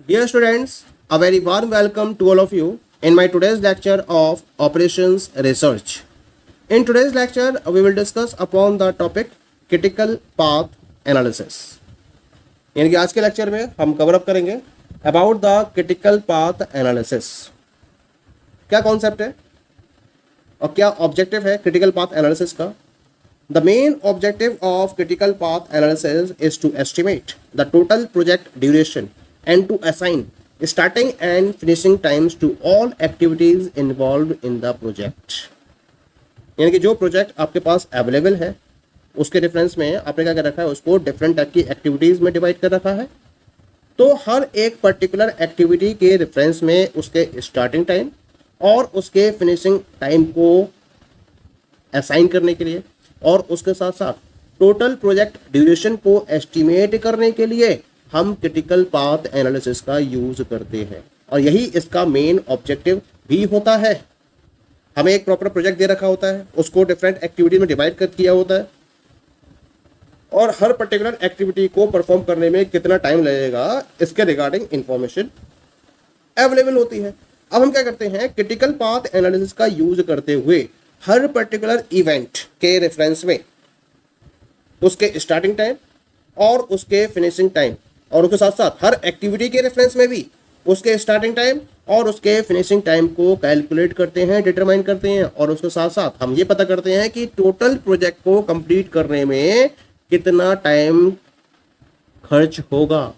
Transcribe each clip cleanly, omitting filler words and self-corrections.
Dear students, a very warm welcome to all of you in my today's lecture of Operations Research. In today's lecture, we will discuss upon the topic critical path analysis. यानी कि आज के lecture में हम cover up करेंगे about the critical path analysis. क्या concept है और क्या ऑब्जेक्टिव है क्रिटिकल पाथ एनालिसिस का? The main objective of critical path analysis is to estimate the total project duration and to assign starting and finishing times to all activities involved in the project. यानी कि जो project आपके पास available है उसके reference में आपने क्या कर रखा है, उसको डिफरेंट टाइप की एक्टिविटीज़ में डिवाइड कर रखा है। तो हर एक पर्टिकुलर एक्टिविटी के रेफरेंस में उसके स्टार्टिंग टाइम और उसके फिनिशिंग टाइम को असाइन करने के लिए और उसके साथ साथ टोटल प्रोजेक्ट ड्यूरेशन को एस्टिमेट करने के लिए हम क्रिटिकल पाथ एनालिसिस का यूज करते हैं। और यही इसका मेन ऑब्जेक्टिव भी होता है। हमें एक प्रॉपर प्रोजेक्ट दे रखा होता है, उसको डिफरेंट एक्टिविटी में डिवाइड कर किया होता है और हर पर्टिकुलर एक्टिविटी को परफॉर्म करने में कितना टाइम लगेगा इसके रिगार्डिंग इंफॉर्मेशन अवेलेबल होती है। अब हम क्या करते हैं, क्रिटिकल पाथ एनालिसिस का यूज करते हुए हर पर्टिकुलर इवेंट के रेफरेंस में उसके स्टार्टिंग टाइम और उसके फिनिशिंग टाइम और उसके साथ साथ हर एक्टिविटी के रेफरेंस में भी उसके स्टार्टिंग टाइम और उसके फिनिशिंग टाइम को कैलकुलेट करते हैं, डिटरमाइन करते हैं और उसके साथ साथ हम ये पता करते हैं कि टोटल प्रोजेक्ट को कंप्लीट करने में कितना टाइम खर्च होगा।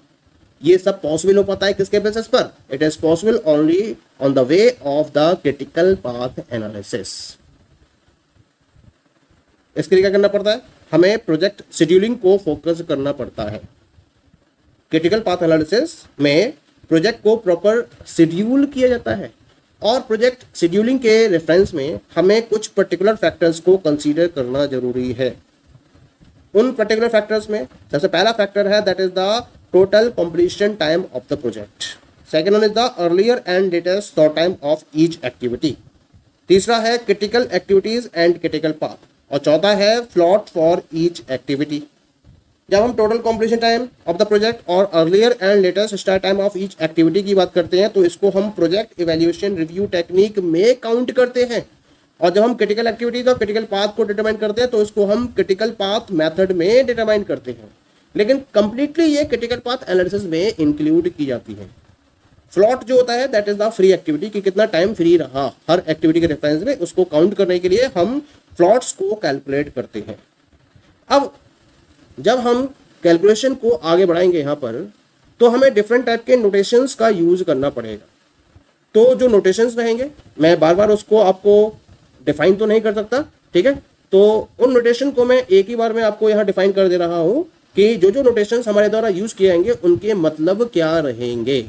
ये सब पॉसिबल हो पाता है किसके बेसिस पर? It is possible only on the way of the critical path analysis. इसके लिए क्या करना पड़ता है, हमें प्रोजेक्ट शेड्यूलिंग को फोकस करना पड़ता है। क्रिटिकल पाथ एनालिसिस में प्रोजेक्ट को प्रॉपर शेड्यूल किया जाता है और प्रोजेक्ट शेड्यूलिंग के रेफरेंस में हमें कुछ पर्टिकुलर फैक्टर्स को कंसीडर करना जरूरी है। उन पर्टिकुलर फैक्टर्स में सबसे पहला फैक्टर है that is the total completion time of the project. Second one is the earlier and latest start time of each activity. तीसरा है critical activities and critical path और चौथा है प्लॉट फॉर ईच एक्टिविटी। जब हम total completion time of the project और earlier and latest start time of each activity की बात करते हैं तो इसको हम प्रोजेक्ट इवैल्यूएशन रिव्यू टेक्निक में काउंट करते हैं। और जब हम क्रिटिकल एक्टिविटीज और क्रिटिकल पाथ को डिटरमाइन करते हैं तो इसको हम क्रिटिकल पाथ मेथड में डिटरमाइन करते हैं। लेकिन कंप्लीटली ये क्रिटिकल पाथ एनालिसिस में इंक्लूड की जाती है। फ्लॉट जो होता है that is the free activity कि कितना टाइम फ्री रहा हर एक्टिविटी के रेफरेंस में, उसको काउंट करने के लिए हम फ्लॉट्स को कैलकुलेट करते हैं। अब जब हम कैलकुलेशन को आगे बढ़ाएंगे यहाँ पर तो हमें डिफरेंट टाइप के नोटेशंस का यूज करना पड़ेगा। तो जो नोटेशंस रहेंगे मैं बार बार उसको आपको डिफाइन तो नहीं कर सकता, ठीक है। तो उन नोटेशन को मैं एक ही बार में आपको यहाँ डिफाइन कर दे रहा हूँ कि जो जो नोटेशंस हमारे द्वारा यूज किए जाएंगे उनके मतलब क्या रहेंगे।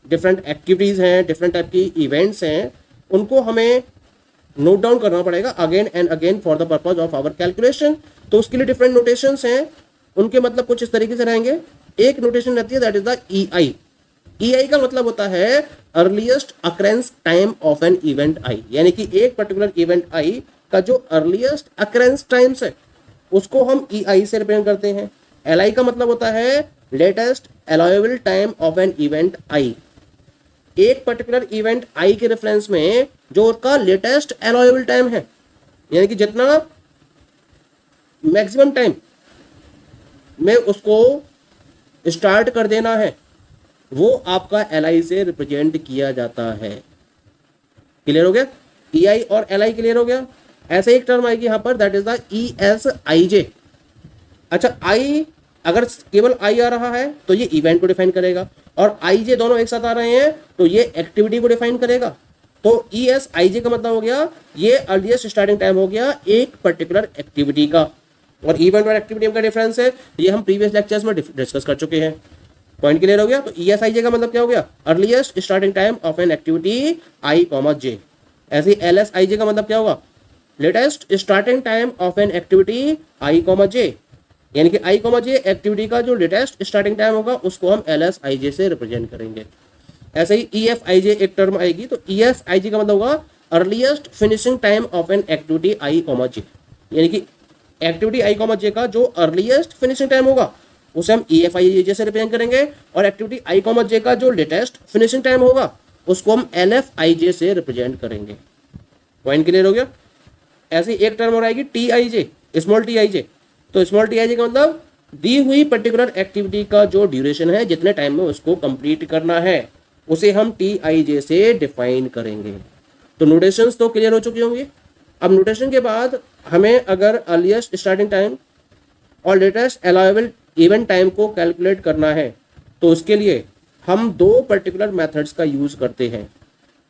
डिफरेंट एक्टिविटीज हैं, डिफरेंट टाइप की इवेंट्स हैं, उनको हमें नोट डाउन करना पड़ेगा again and again for the purpose of our calculation. तो उसके लिए डिफरेंट नोटेशंस हैं, उनके मतलब कुछ इस तरीके से रहेंगे। एक नोटेशन रहती है that is the EI। EI का मतलब होता है earliest occurrence time of an event I, यानी कि एक पर्टिकुलर इवेंट आई का जो अर्लीस्ट अकरेंस टाइम्स है उसको हम EI से रिप्रेजेंट करते हैं। LI का मतलब होता है latest allowable time of an event I. एक पर्टिकुलर इवेंट आई के रेफरेंस में जो उसका लेटेस्ट अलाउएबल टाइम है, यानी कि जितना मैक्सिमम टाइम में उसको स्टार्ट कर देना है वो आपका LI से रिप्रेजेंट किया जाता है। क्लियर हो गया? EI और LI क्लियर हो गया। ऐसे एक टर्म आएगी यहाँ पर दैट इज द ESIJ। अच्छा, I अगर केवल I आ रहा है तो ये इवेंट को डिफाइन करेगा और IJ दोनों एक साथ आ रहे हैं तो ये एक्टिविटी को डिफाइन करेगा। तो ESIJ का मतलब हो गया ये अर्लीस्ट स्टार्टिंग टाइम हो गया एक पर्टिकुलर एक्टिविटी का। और इवेंट और एक्टिविटी का डिफरेंस है ये हम प्रीवियस लेक्चर्स में डिस्कस कर चुके हैं। पॉइंट क्लियर हो गया? तो ESIJ का मतलब क्या हो गया? Earliest starting time of an activity I, J। ऐसे LSIJ का मतलब क्या होगा? Latest starting time of an activity I, J, यानी कि I, J एक्टिविटी का जो लेटेस्ट स्टार्टिंग टाइम होगा उसको हम LSIJ से रिप्रेजेंट करेंगे। ऐसे ही EFIJ एक टर्म आएगी तो EFIJ का मतलब होगा earliest finishing time of an activity I, J, यानी कि एक्टिविटी I, J का जो अर्लीस्ट फिनिशिंग टाइम होगा उसे हम EFIJ से रिप्रेजेंट करेंगे, और एक्टिविटी I, J का जो लेटेस्ट फिनिशिंग टाइम होगा उसको हम LFIJ से रिप्रेजेंट करेंगे। पॉइंट क्लियर हो गया? ऐसी एक टर्म और आएगी TIJ, स्मॉल TIJ। तो स्मॉल TIJ का मतलब दी हुई पर्टिकुलर एक्टिविटी का जो ड्यूरेशन है, जितने टाइम में उसको कंप्लीट करना है, उसे हम TIJ से डिफाइन करेंगे। तो नोटेशंस तो क्लियर हो चुकी होंगी। अब नोटेशन के बाद हमें अगर अर्लीस्ट स्टार्टिंग टाइम और लेटेस्ट अलाउएबल इवेंट टाइम को कैलकुलेट करना है, तो उसके लिए हम दो पर्टिकुलर मेथड्स का यूज करते हैं।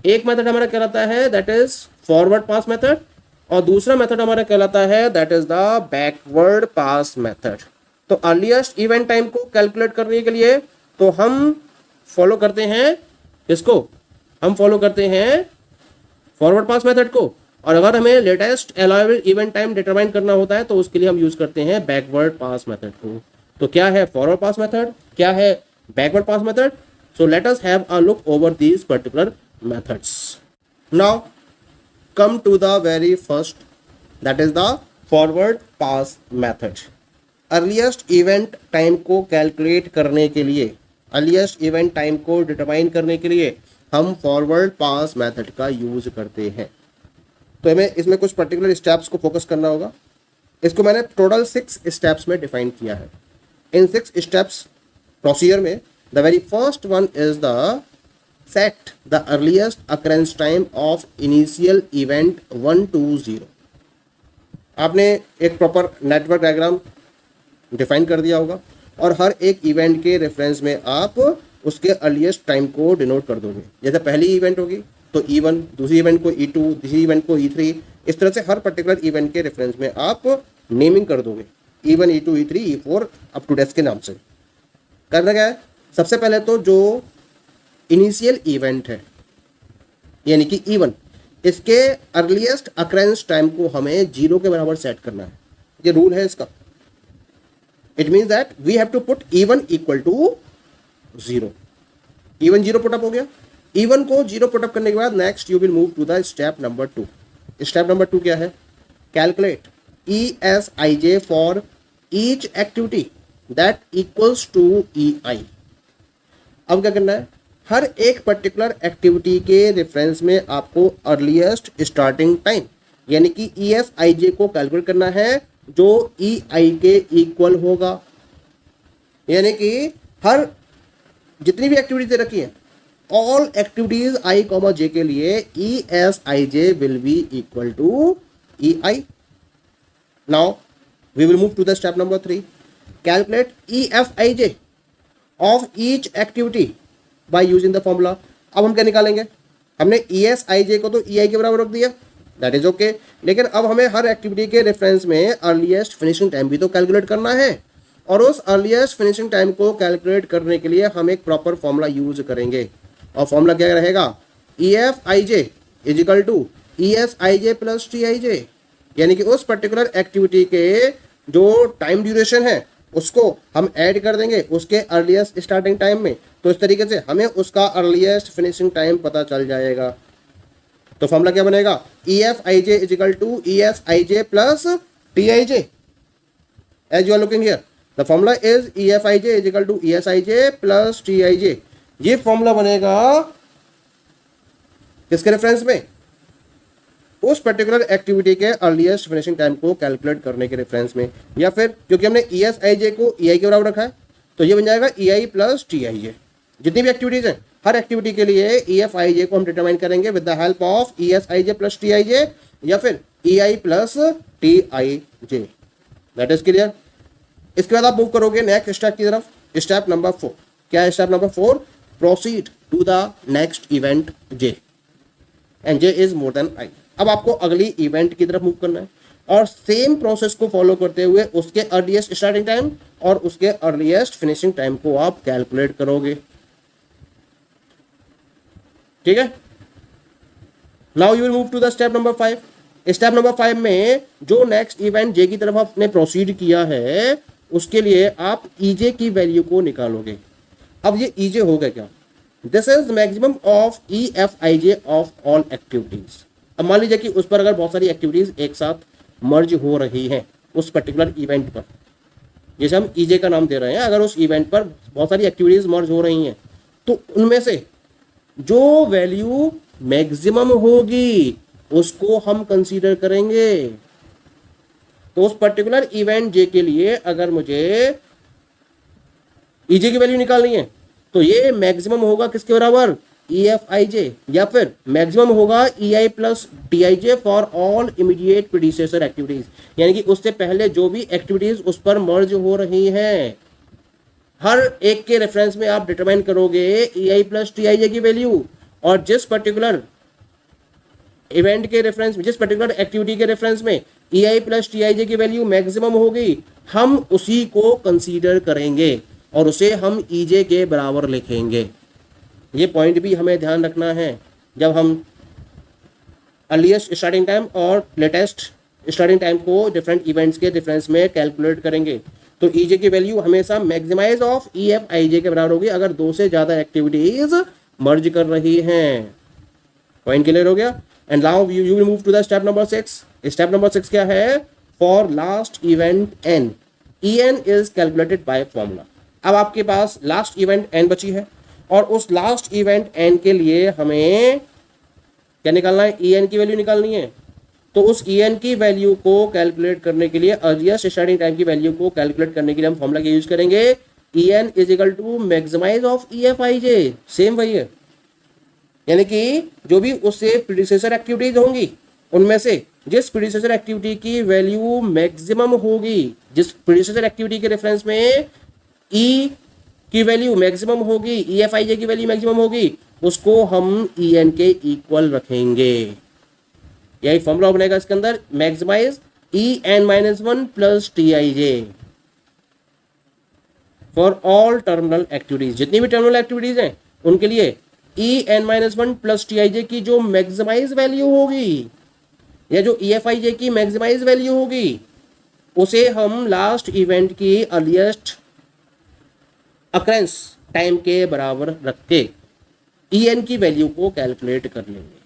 एक मेथड हमारा कहलाता है that is forward pass method, और दूसरा मेथड हमारा कहलाता है that is the backward pass method. तो अर्लीस्ट इवेंट टाइम को कैलकुलेट करने के लिए तो हम फॉलो करते हैं इसको, हम फॉलो करते हैं फॉरवर्ड पास मेथड को, और अगर हमें latest allowable event time determine करना होता है तो उसके लिए हम यूज करते हैं बैकवर्ड पास मेथड को। तो क्या है फॉरवर्ड पास मेथड, क्या है backward pass method? So let us have a look over these particular methods. Now come to the very first, that is the forward pass method. Earliest event time को calculate करने के लिए, earliest event time को determine करने के लिए हम forward pass method का यूज करते हैं। तो हमें इसमें कुछ पर्टिकुलर स्टेप्स को फोकस करना होगा। इसको मैंने टोटल 6 स्टेप्स में डिफाइन किया है। इन 6 स्टेप्स प्रोसीजर में the very first one is the set the earliest occurrence time of initial event 1 to 0। आपने एक प्रॉपर नेटवर्क डायग्राम डिफाइन कर दिया होगा, और हर एक इवेंट के रेफरेंस में आप उसके अर्लीस्ट टाइम को डिनोट कर दोगे। जैसे पहली इवेंट होगी तो E1, दूसरी इवेंट को E2, तीसरी इवेंट को E3, इस तरह से हर पर्टिकुलर इवेंट के रेफरेंस में आप नेमिंग कर दोगे E1, E2, E3, E4 up to date के नाम से। करना क्या है, सबसे पहले तो जो इनिशियल इवेंट है यानी कि E1, इसके अर्लीस्ट अकरेंस टाइम को हमें 0 के बराबर सेट करना है। ये रूल है इसका। It means that we have to put E1 equal to 0। E1 0 put up हो गया। E1 को 0 पुटअप करने के बाद next you will move to the step number 2। Step number 2 क्या है? Calculate ESIJ for each activity that equals to EI। अब क्या करना है, हर एक पर्टिकुलर एक्टिविटी के रेफरेंस में आपको अर्लीस्ट स्टार्टिंग टाइम यानी कि ESIJ को कैलकुलेट करना है जो EI के इक्वल होगा। यानी कि हर जितनी भी एक्टिविटीज रखी हैं, ऑल एक्टिविटीज I, J के लिए ESIJ will be equal to EI। Now we will move to the step number 3। Calculate EFIJ of each activity by using the formula. अब हम क्या निकालेंगे, हमने ESIJ को तो EI के बराबर रख दिया, दैट इज ओके, लेकिन अब हमें हर एक्टिविटी के रेफरेंस में अर्लीस्ट फिनिशिंग टाइम भी तो कैलकुलेट करना है, और उस अर्लीस्ट फिनिशिंग टाइम को कैलकुलेट करने के लिए हम एक प्रॉपर फॉर्मूला यूज करेंगे। और फॉर्मूला क्या रहेगा? EFIJ is equal to ESIJ plus TIJ, यानी कि उस पर्टिकुलर एक्टिविटी के जो टाइम ड्यूरेशन है उसको हम ऐड कर देंगे उसके अर्लीस्ट स्टार्टिंग टाइम में। तो इस तरीके से हमें उसका अर्लीस्ट फिनिशिंग टाइम पता चल जाएगा। तो फॉर्मूला क्या बनेगा? EFIJ is equal to ESIJ plus TIJ। As you are looking here, the formula is EFIJ is equal to ESIJ plus TIJ। ये फॉर्मूला बनेगा किसके रेफरेंस में? उस पर्टिकुलर एक्टिविटी के अर्लीस्ट फिनिशिंग टाइम को कैलकुलेट करने के रेफरेंस में, या फिर क्योंकि हमने ESIJ को EI के बराबर रखा है तो ये बन जाएगा EI प्लस TIJ। जितनी भी एक्टिविटीज हैं हर एक्टिविटी के लिए EFIJ को हम डिटरमाइन करेंगे with the help of ESIJ plus TIJ या फिर EI plus TIJ। That is clear. इसके बाद आप मूव करोगे नेक्स्ट स्टेप की तरफ, स्टेप नंबर 4। क्या है step number 4? Proceed to the next event J and J is more than I। अब आपको अगली इवेंट की तरफ मूव करना है और सेम प्रोसेस को फॉलो करते हुए उसके अर्लीस्ट स्टार्टिंग टाइम और उसके अर्लीस्ट फिनिशिंग टाइम को आप कैलकुलेट करोगे। ठीक है। Now you will move to the step number 5। Step number 5 में जो नेक्स्ट इवेंट J की तरफ आपने प्रोसीड किया है उसके लिए आप EJ की वैल्यू को निकालोगे। अब ये EJ होगा क्या? This is maximum of EFIJ of all activities. अब मान लीजिए कि उस पर अगर बहुत सारी एक्टिविटीज एक साथ मर्ज हो रही हैं उस पर्टिकुलर इवेंट पर, जैसे हम ईजे का नाम दे रहे हैं, अगर उस इवेंट पर बहुत सारी एक्टिविटीज मर्ज हो रही हैं तो उनमें से जो वैल्यू मैक्सिमम होगी उसको हम कंसीडर करेंगे। तो उस पर्टिकुलर इवेंट जे के लिए अगर मुझे ईजे की वैल्यू निकालनी है तो ये मैक्सिमम होगा किसके बराबर, ई एफ आई जे, या फिर मैक्सिमम होगा e i plus t i j for all immediate predecessor activities, यानी कि उससे पहले जो भी एक्टिविटीज उस पर मर्ज हो रही हैं हर एक के रेफरेंस में आप डिटरमाइन करोगे ई i plus t i j की वैल्यू, और जिस पर्टिकुलर इवेंट के रेफरेंस में, जिस पर्टिकुलर एक्टिविटी के रेफरेंस में ई i plus t i j की वैल्यू मैक्सिमम होगी हम उसी को कंसीडर करेंगे और उसे हम ई जे के बराबर लिखेंगे। ये पॉइंट भी हमें ध्यान रखना है जब हम अर्लीस्ट स्टार्टिंग टाइम और लेटेस्ट स्टार्टिंग टाइम को डिफरेंट इवेंट्स के डिफरेंस में कैलकुलेट करेंगे। तो ई जे की वैल्यू हमेशा maximize of E F I j के बराबर होगी अगर दो से ज्यादा एक्टिविटीज मर्ज कर रही हैं। पॉइंट क्लियर हो गया? And now you will move to the step number 6। Step number 6 क्या है? For last event N, E N is calculated by formula. अब आपके पास लास्ट इवेंट एन बची है और उस लास्ट इवेंट एन के लिए हमें क्या निकालना है? ई एन की वैल्यू निकालनी है। तो उस ई एन की वैल्यू को कैलकुलेट करने के लिए, अर्लीस्ट स्टार्टिंग टाइम की वैल्यू को कैलकुलेट करने के लिए हम फॉर्मूला का यूज करेंगे E N is equal to maximize of E F I J. Same वही है, यानी कि जो भी उससे प्रीडिसेसर एक्टिविटीज होंगी उनमें से जिस प्रीडिसेसर एक्टिविटी की वैल्यू मैक्सिमम होगी, जिस प्रीडिसेसर एक्टिविटी के रेफरेंस में ई की वैल्यू मैक्सिमम होगी, ई एफ आई जे की वैल्यू मैक्सिमम होगी, उसको हम ई एन के इक्वल रखेंगे। यही फॉर्मूला बनेगा इसके अंदर, maximize e n minus one plus t i j for all terminal activities. जितनी भी टर्मिनल एक्टिविटीज हैं उनके लिए e n minus one plus t i j की जो मैक्सिमाइज वैल्यू होगी या जो ई एफ आई जे की मैक्सिमाइज वैल्यू होगी उसे हम लास्ट इवेंट की अर्लीस्ट अकरेंस टाइम के बराबर रख के ई एन की वैल्यू को कैलकुलेट कर लेंगे।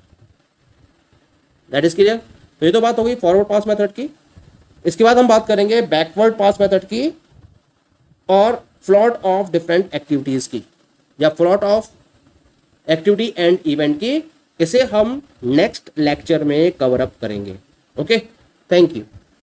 That is clear? तो ये तो बात हो गई फॉरवर्ड पास मेथड की। इसके बाद हम बात करेंगे बैकवर्ड पास मेथड की और प्लॉट ऑफ डिफरेंट एक्टिविटीज की, या plot of activity and event की। इसे हम नेक्स्ट लेक्चर में कवर अप करेंगे। Okay, thank you.